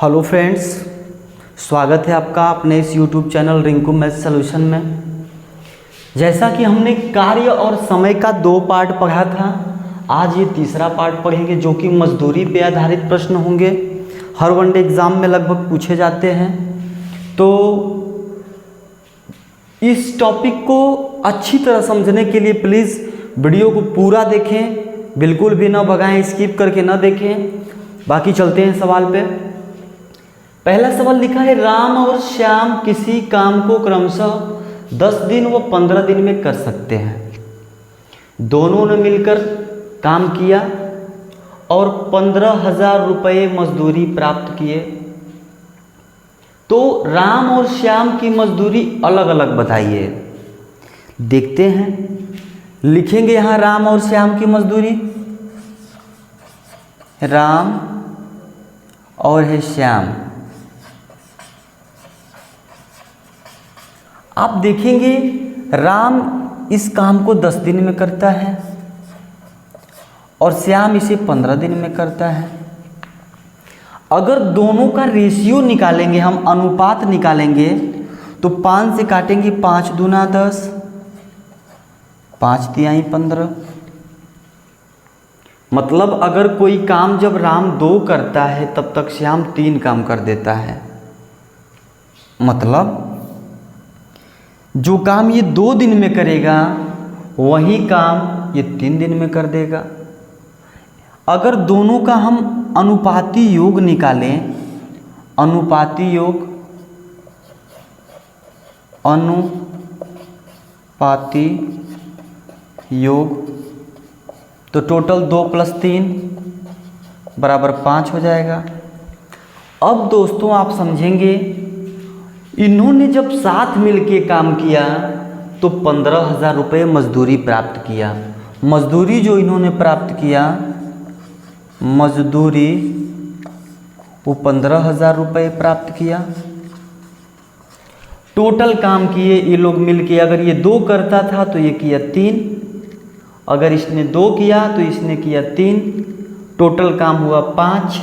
Hello friends, स्वागत है आपका अपने इस YouTube channel Rinku math solution में। जैसा कि हमने कार्य और समय का 2 पार्ट पढ़ा था, आज ये तीसरा पार्ट पढ़ेंगे जो कि मजदूरी पे आधारित प्रश्न होंगे। हर वनडे एग्ज़ाम में लगभग पूछे जाते हैं। तो इस टॉपिक को अच्छी तरह समझने के लिए प्लीज़ वीडियो को पूरा देखें, बिल्कुल भी ना भगाएं, स्किप करके ना देखें। बाकी चलते हैं सवाल पे। पहला सवाल लिखा है, राम और श्याम किसी काम को क्रमशः 10 दिन व 15 दिन में कर सकते हैं। दोनों ने मिलकर काम किया और 15,000 रुपये मजदूरी प्राप्त किए। तो राम और श्याम की मजदूरी अलग अलग बताइए। देखते हैं, लिखेंगे यहाँ राम और श्याम की मजदूरी। राम और है श्याम। आप देखेंगे राम इस काम को 10 दिन में करता है और श्याम इसे 15 दिन में करता है। अगर दोनों का रेशियो निकालेंगे, हम अनुपात निकालेंगे, तो 5 से काटेंगे 5 दूना 10, 5 तिहाई 15। मतलब अगर कोई काम जब राम 2 करता है तब तक श्याम 3 काम कर देता है। मतलब जो काम ये 2 दिन में करेगा वही काम ये 3 दिन में कर देगा। अगर दोनों का हम अनुपाती योग निकालें, अनुपाती योग तो टोटल 2 + 3 = 5 हो जाएगा। अब दोस्तों आप समझेंगे, इन्होंने जब साथ मिलके काम किया तो 15,000 रुपये मजदूरी प्राप्त किया। मजदूरी जो इन्होंने प्राप्त किया, मजदूरी वो 15,000 रुपये प्राप्त किया। टोटल काम किए ये लोग मिलके, अगर ये 2 करता था तो ये किया 3, अगर इसने 2 किया तो इसने किया 3, टोटल काम हुआ 5।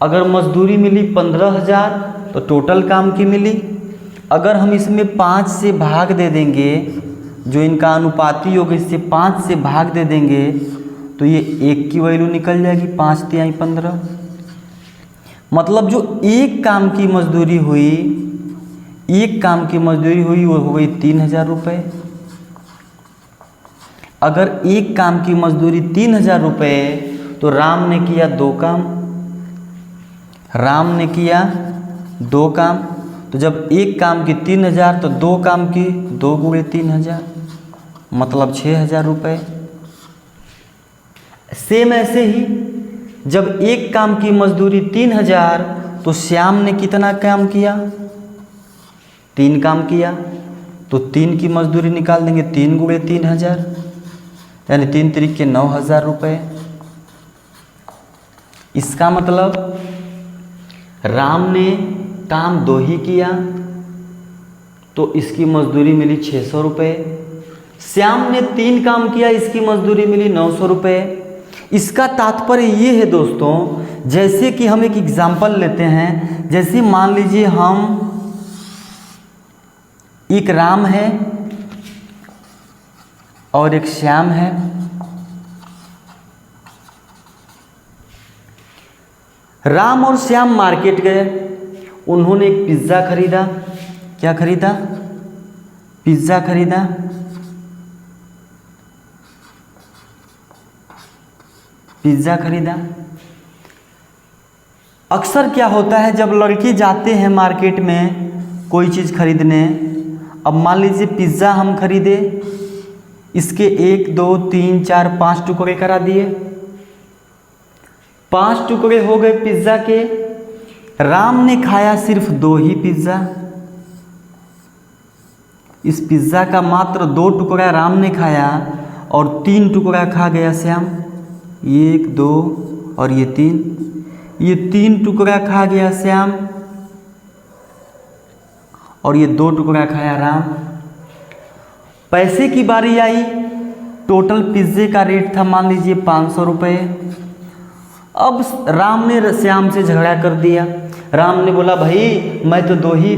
अगर मजदूरी मिली 15,000 तो टोटल काम की मिली। अगर हम इसमें 5 से भाग दे देंगे, जो इनका अनुपाती योग इससे 5 से भाग दे देंगे तो ये 1 की वैल्यू निकल जाएगी, 5 तिहाई 15। मतलब जो एक काम की मजदूरी हुई, वो हो गई 3,000 रुपये। अगर एक काम की मजदूरी 3,000 रुपये तो राम ने किया 2 काम, राम ने किया 2 काम। तो जब एक काम की 3,000 तो 2 काम की 2 × 3,000 मतलब 6,000 रुपये। सेम ऐसे ही जब एक काम की मजदूरी 3,000 तो श्याम ने कितना काम किया, 3 काम किया, तो 3 की मजदूरी निकाल देंगे, 3 × 3,000 यानी 3 × 9,000 रुपये। इसका मतलब राम ने काम 2 ही किया तो इसकी मजदूरी मिली 600 रुपये। श्याम ने 3 काम किया, इसकी मजदूरी मिली 900 रुपये। इसका तात्पर्य ये है दोस्तों, जैसे कि हम एक एग्जाम्पल लेते हैं। जैसे मान लीजिए हम एक राम है और एक श्याम है। राम और श्याम मार्केट गए, उन्होंने एक पिज़्ज़ा खरीदा। क्या खरीदा? पिज़्ज़ा खरीदा। पिज़्ज़ा खरीदा। अक्सर क्या होता है, जब लड़के जाते हैं मार्केट में कोई चीज़ खरीदने, अब मान लीजिए पिज़्ज़ा हम खरीदे, इसके 1 2 3 4 5 टुकड़े करा दिए। 5 टुकड़े हो गए पिज़्ज़ा के। राम ने खाया सिर्फ 2 ही पिज़्ज़ा। इस पिज़्ज़ा का मात्र 2 टुकड़ा राम ने खाया और 3 टुकड़ा खा गया श्याम। 1 2 और ये 3, ये 3 टुकड़ा खा गया श्याम और ये 2 टुकड़ा खाया राम। पैसे की बारी आई। टोटल पिज़्ज़े का रेट था मान लीजिए 500 रुपये। अब राम ने श्याम से झगड़ा कर दिया। राम ने बोला भाई मैं तो 2 ही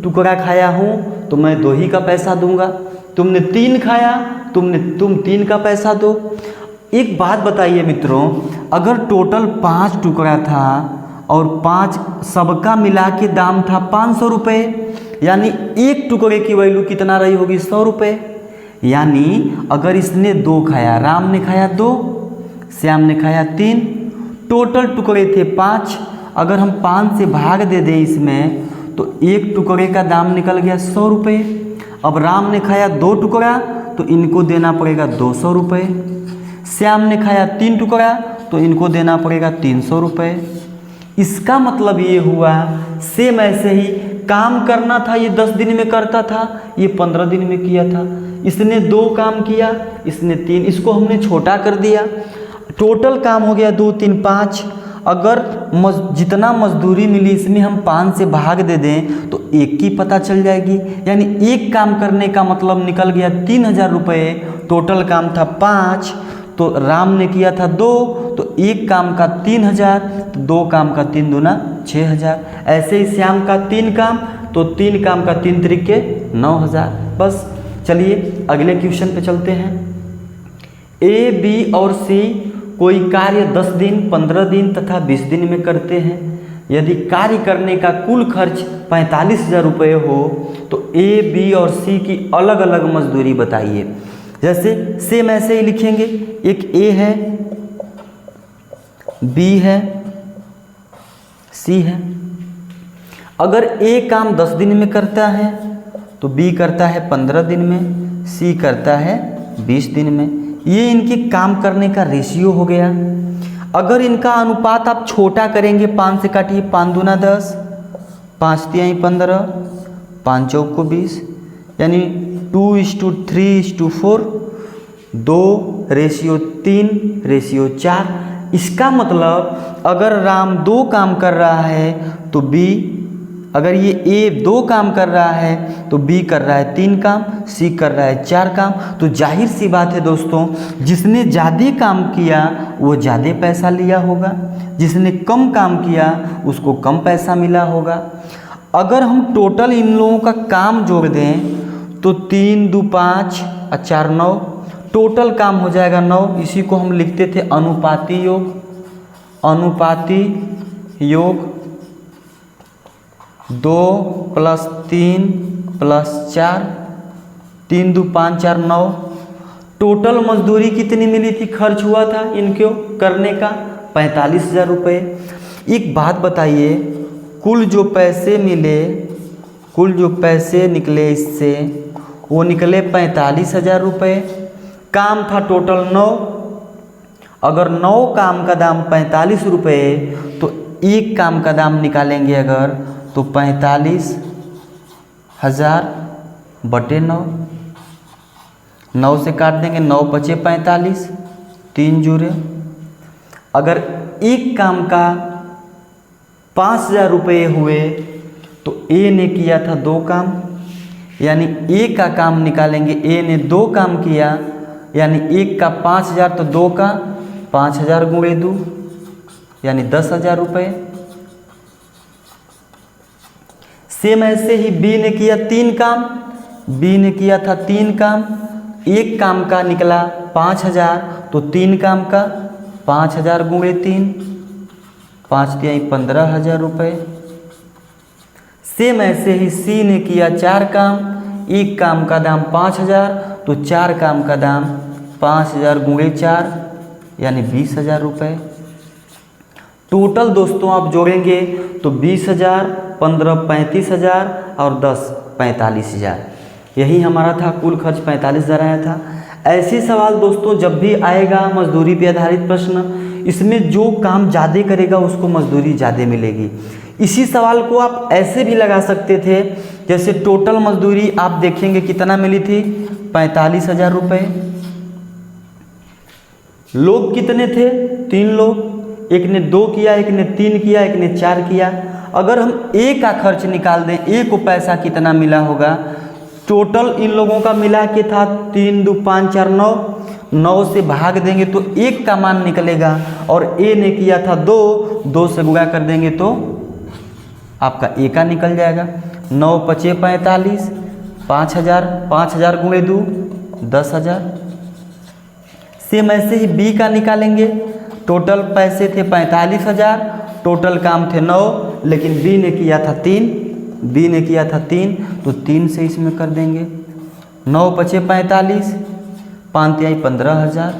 टुकड़ा खाया हूँ तो मैं 2 ही का पैसा दूंगा, तुमने 3 खाया तुम 3 का पैसा दो। एक बात बताइए मित्रों, अगर टोटल 5 टुकड़ा था और 5 सबका मिला के दाम था 500 रुपये, यानी एक टुकड़े की वैल्यू कितना रही होगी 100 रुपये। यानी अगर इसने 2 खाया, राम ने खाया 2, श्याम ने खाया 3, टोटल टुकड़े थे 5। अगर हम 5 से भाग दे दें इसमें तो एक टुकड़े का दाम निकल गया 100 रुपये। अब राम ने खाया 2 टुकड़ा तो इनको देना पड़ेगा 200 रुपये। श्याम ने खाया 3 टुकड़ा तो इनको देना पड़ेगा 300 रुपये। इसका मतलब ये हुआ सेम ऐसे ही काम करना था, ये 10 दिन में करता था, ये 15 दिन में किया था। इसने 2 काम किया, इसने 3, इसको हमने छोटा कर दिया, टोटल काम हो गया 2 3 5। अगर जितना मजदूरी मिली इसमें हम 5 से भाग दे दें तो 1 की पता चल जाएगी। यानी एक काम करने का मतलब निकल गया 3000 रुपये। टोटल काम था 5 तो राम ने किया था 2, तो एक काम का 3000, तो 2 काम का 3 दूना 6000। ऐसे ही श्याम का 3 काम, तो 3 काम का 3 तरीके 9000। बस चलिए अगले क्वेश्चन पे चलते हैं। ए, बी और सी कोई कार्य 10 दिन, 15 दिन तथा 20 दिन में करते हैं। यदि कार्य करने का कुल खर्च 45,000 रुपये हो तो ए, बी और सी की अलग अलग मजदूरी बताइए। जैसे सेम ऐसे ही लिखेंगे, एक ए है, बी है, सी है। अगर ए काम 10 दिन में करता है तो बी करता है 15 दिन में, सी करता है 20 दिन में। ये इनके काम करने का रेशियो हो गया। अगर इनका अनुपात आप छोटा करेंगे, 5 से काटिए, 5 दूना 10, 5 तिहाई 15, 5 चौक को 20, यानी 2:3:4, 2:3:4। इसका मतलब अगर राम 2 काम कर रहा है तो बी, अगर ये ए 2 काम कर रहा है तो बी कर रहा है 3 काम, सी कर रहा है 4 काम। तो जाहिर सी बात है दोस्तों, जिसने ज़्यादा काम किया वो ज़्यादा पैसा लिया होगा, जिसने कम काम किया उसको कम पैसा मिला होगा। अगर हम टोटल इन लोगों का काम जोड़ दें तो 3 2 5 और 4 9, टोटल काम हो जाएगा 9। इसी को हम लिखते थे अनुपाती योग। अनुपाती योग 2 + 3 + 4, 3 2 5 4 9। टोटल मजदूरी कितनी मिली थी, खर्च हुआ था इनको करने का 45,000 रुपये। एक बात बताइए, कुल जो पैसे मिले, कुल जो पैसे निकले इससे वो निकले 45,000 रुपये। काम था टोटल 9। अगर 9 काम का दाम 45 रुपये तो एक काम का दाम निकालेंगे अगर तो 45,000 बटे 9, 9 से काट देंगे, 9 बचे 45, 3 जुड़े। अगर एक काम का 5,000 रुपये हुए तो ए ने किया था 2 काम, यानी ए का काम निकालेंगे। ए ने 2 काम किया, यानी एक का 5,000 तो 2 का 5,000 गुणे 2, यानी 10,000 रुपये। सेम ऐसे ही बी ने किया 3 काम, बी ने किया था 3 काम, एक काम का निकला 5,000 तो 3 काम का 5,000 गुणे 3, 5 तिहाई 15,000 रुपये। सेम ऐसे ही सी ने किया 4 काम, एक काम का दाम 5,000 तो 4 काम का दाम 5,000 गुणे 4, यानी 20,000 रुपये। टोटल दोस्तों आप जोड़ेंगे तो 20,000, 15 35,000 और 10 45,000। यही हमारा था, कुल खर्च 45,000 आया था। ऐसे सवाल दोस्तों जब भी आएगा मजदूरी पे आधारित प्रश्न, इसमें जो काम ज़्यादा करेगा उसको मजदूरी ज़्यादा मिलेगी। इसी सवाल को आप ऐसे भी लगा सकते थे, जैसे टोटल मजदूरी आप देखेंगे कितना मिली थी, 45,000 रुपये। लोग कितने थे, 3 लोग, एक ने 2 किया, एक ने 3 किया, एक ने 4 किया। अगर हम ए का खर्च निकाल दें, ए को पैसा कितना मिला होगा, टोटल इन लोगों का मिला के था 3 2 5 4 9, 9 से भाग देंगे तो 1 का मान निकलेगा, और ए ने किया था 2, 2 से गुणा कर देंगे तो आपका ए का निकल जाएगा। 9 पचे 45, 5000, 5000 गुणे 2 10,000। सेम ऐसे ही बी का निकालेंगे। टोटल पैसे थे 45,000, टोटल काम थे 9, लेकिन बी ने किया था 3, बी ने किया था 3, तो 3 से इसमें कर देंगे। 9 पचे 45, 5 तिहाई 15,000।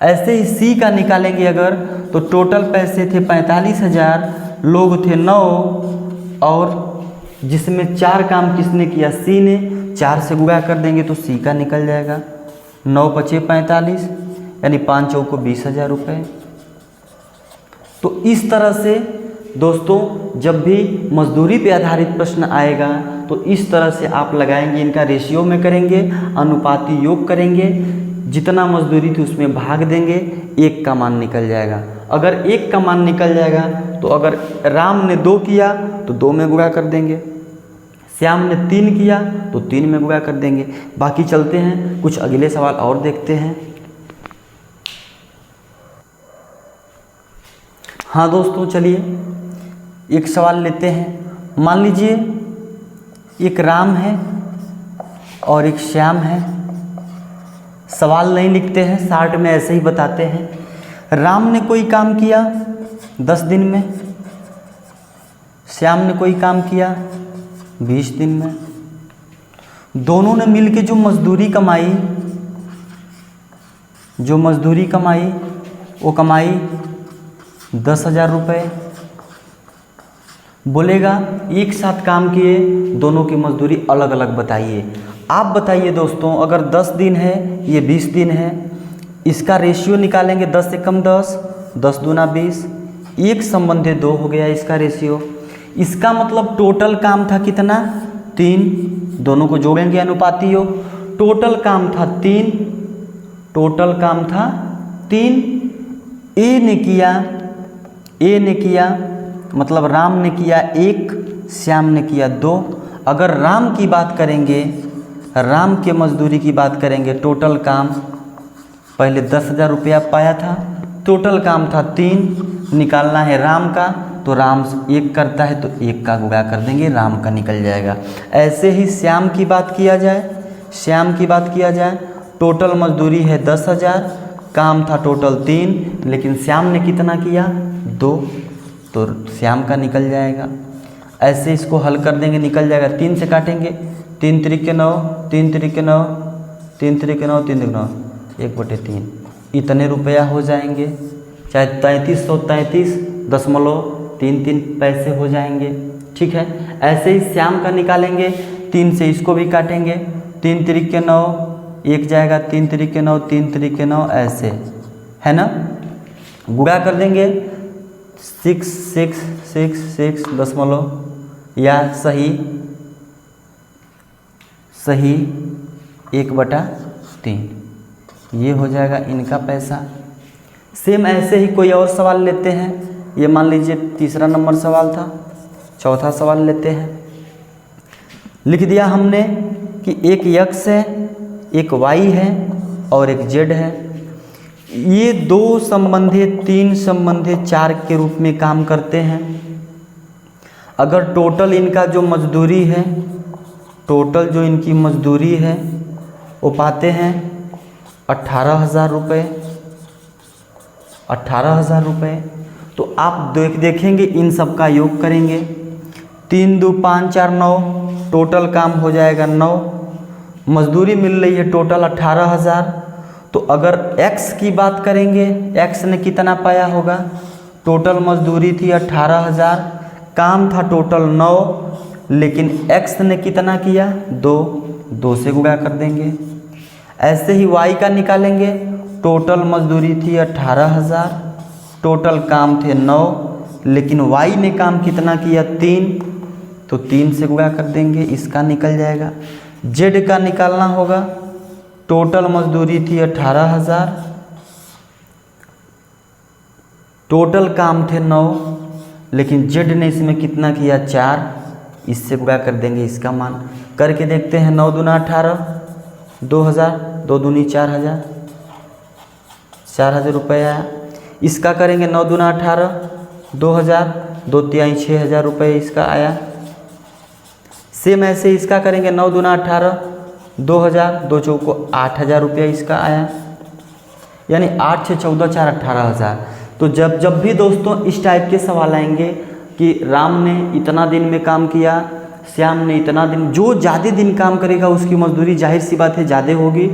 ऐसे ही सी का निकालेंगे अगर, तो टोटल पैसे थे 45,000, लोग थे 9, और जिसमें 4 काम किसने किया, सी ने, 4 से गुणा कर देंगे तो सी का निकल जाएगा। 9 पचे 45, यानी 5 चौको 20,000 रुपये। तो इस तरह से दोस्तों जब भी मजदूरी पे आधारित प्रश्न आएगा तो इस तरह से आप लगाएंगे, इनका रेशियो में करेंगे, अनुपाती योग करेंगे, जितना मजदूरी थी उसमें भाग देंगे, 1 का मान निकल जाएगा। अगर 1 का मान निकल जाएगा तो अगर राम ने 2 किया तो 2 में गुणा कर देंगे, श्याम ने 3 किया तो 3 में गुणा कर देंगे। बाकी चलते हैं, कुछ अगले सवाल और देखते हैं। हाँ दोस्तों चलिए एक सवाल लेते हैं। मान लीजिए एक राम है और एक श्याम है। सवाल नहीं लिखते हैं, शार्ट में ऐसे ही बताते हैं। राम ने कोई काम किया 10 दिन में, श्याम ने कोई काम किया 20 दिन में। दोनों ने मिलके जो मजदूरी कमाई वो कमाई 10,000 रुपये। बोलेगा एक साथ काम किए, दोनों की मजदूरी अलग अलग बताइए। आप बताइए दोस्तों, अगर 10 दिन है, ये 20 दिन है, इसका रेशियो निकालेंगे 10 से कम 10, 10 दूना 20, 1 संबंधी 2 हो गया इसका रेशियो। इसका मतलब टोटल काम था कितना, 3, दोनों को जोड़ेंगे अनुपाती योग। टोटल काम था 3, टोटल काम था 3। ए ने किया मतलब राम ने किया 1, श्याम ने किया 2। अगर राम की बात करेंगे, राम के मजदूरी की बात करेंगे, टोटल काम पहले 10,000 रुपया पाया था, टोटल काम था 3, निकालना है राम का, तो राम 1 करता है तो 1 का गुणा कर देंगे, राम का निकल जाएगा। ऐसे ही श्याम की बात किया जाए, टोटल मजदूरी है 10,000, काम था टोटल 3, लेकिन श्याम ने कितना किया 2, तो श्याम का निकल जाएगा। ऐसे इसको हल कर देंगे, निकल जाएगा। 3 से काटेंगे, 3 त्रिक 9, 3 त्रिक 9, 3 त्रिक 9, 3 त्रिक 9, 1/3, इतने रुपया हो जाएंगे। चाहे 3333.33 पैसे हो जाएंगे। ठीक है, ऐसे ही श्याम का निकालेंगे, 3 से इसको भी काटेंगे, 3 त्रिक 9, 1 जाएगा, 3 त्रिक 9, 3 त्रिक 9, ऐसे है ना। गुणा कर देंगे 666 या सही 1/3, ये हो जाएगा इनका पैसा। सेम ऐसे ही कोई और सवाल लेते हैं। ये मान लीजिए तीसरा नंबर सवाल था, चौथा सवाल लेते हैं। लिख दिया हमने कि एक x है, एक y है और एक z है। ये 2 संबंधी 3 संबंधी 4 के रूप में काम करते हैं। अगर टोटल इनका जो मजदूरी है, टोटल जो इनकी मजदूरी है वो पाते हैं 18,000 रुपये, 18,000 रुपये। तो आप देखेंगे इन सब का योग करेंगे, 3 2 5 4 9, टोटल काम हो जाएगा 9, मजदूरी मिल रही है टोटल 18,000। तो अगर x की बात करेंगे, x ने कितना पाया होगा, टोटल मजदूरी थी 18,000, काम था टोटल 9, लेकिन x ने कितना किया 2 से गुणा कर देंगे। ऐसे ही y का निकालेंगे, टोटल मजदूरी थी 18,000, टोटल काम थे 9, लेकिन y ने काम कितना किया 3, तो 3 से गुणा कर देंगे, इसका निकल जाएगा। z का निकालना होगा, टोटल मजदूरी थी 18,000, टोटल काम थे 9, लेकिन z ने इसमें कितना किया 4, इससे गुणा कर देंगे इसका मान। करके देखते हैं 9 दूना 18, 2000, 2 दूनी 4000, 4000 रुपये आया। इसका करेंगे 9 दूना 18, 2000, 2 तिहाई 6000 रुपये इसका आया। सेम ऐसे इसका करेंगे 9 दूना 18, 2000, 2 चौको 8000 रुपये इसका आया। यानी 8 6 14 4 18,000। तो जब भी दोस्तों इस टाइप के सवाल आएंगे कि राम ने इतना दिन में काम किया, श्याम ने इतना दिन, जो ज़्यादा दिन काम करेगा उसकी मजदूरी जाहिर सी बात है ज़्यादा होगी।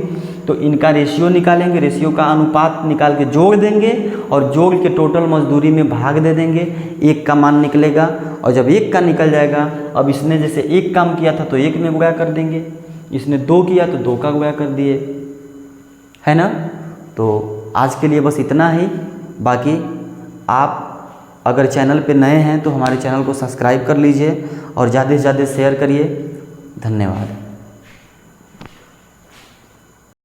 तो इनका रेशियो निकालेंगे, रेशियो का अनुपात निकाल के जोड़ देंगे और जोड़ के टोटल मजदूरी में भाग दे देंगे, 1 का मान निकलेगा। और जब 1 का निकल जाएगा, अब इसने जैसे 1 काम किया था तो 1 में गुणा कर देंगे, इसने 2 किया तो 2 का गुणा कर दिए, है ना। तो आज के लिए बस इतना ही। बाकी आप अगर चैनल पे नए हैं तो हमारे चैनल को सब्सक्राइब कर लीजिए और ज़्यादा से ज़्यादा शेयर करिए। धन्यवाद।